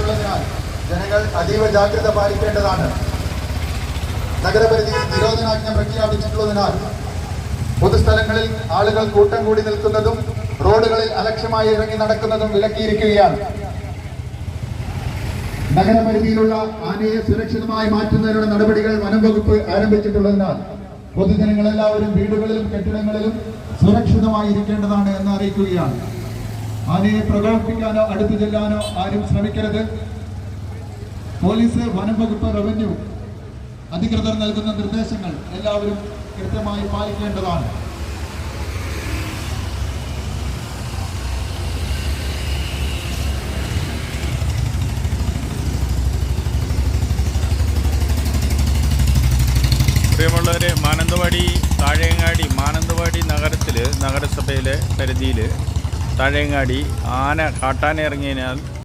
ആനയുള്ളതിനാൽ ജനങ്ങൾ അതീവ ജാഗ്രത പാലിക്കേണ്ടതാണ്. നഗരപരിധിയിൽ നിരോധനാജ്ഞ പ്രഖ്യാപിച്ചിട്ടുള്ളതിനാൽ പൊതുസ്ഥലങ്ങളിൽ ആളുകൾ കൂട്ടം കൂടി നിൽക്കുന്നതും റോഡുകളിൽ അലക്ഷ്യമായി ഇറങ്ങി നടക്കുന്നതും വിലക്കിയിരിക്കുകയാണ്. നഗരപരിധിയിലുള്ള ആനയെ സുരക്ഷിതമായി മാറ്റുന്നതിനുള്ള നടപടികൾ വനം വകുപ്പ് ആരംഭിച്ചിട്ടുള്ളതിനാൽ പൊതുജനങ്ങളെല്ലാവരും വീടുകളിലും കെട്ടിടങ്ങളിലും സുരക്ഷിതമായി ഇരിക്കേണ്ടതാണ് എന്ന് അറിയിക്കുകയാണ്. ആനയെ പ്രകോപിപ്പിക്കാനോ അടുത്തു ചെല്ലാനോ ആരും ശ്രമിക്കരുത്. പോലീസ്, വനം വകുപ്പ്, റവന്യൂ അധികൃതർ നൽകുന്ന നിർദ്ദേശങ്ങൾ എല്ലാവരും കൃത്യമായി പാലിക്കേണ്ടതാണ്. പ്രിയമുള്ളവരെ, മാനന്തവാടി നഗരസഭയിലെ പരിധിയിൽ താഴെങ്ങാടി കാട്ടാന ഇറങ്ങിയതിനാൽ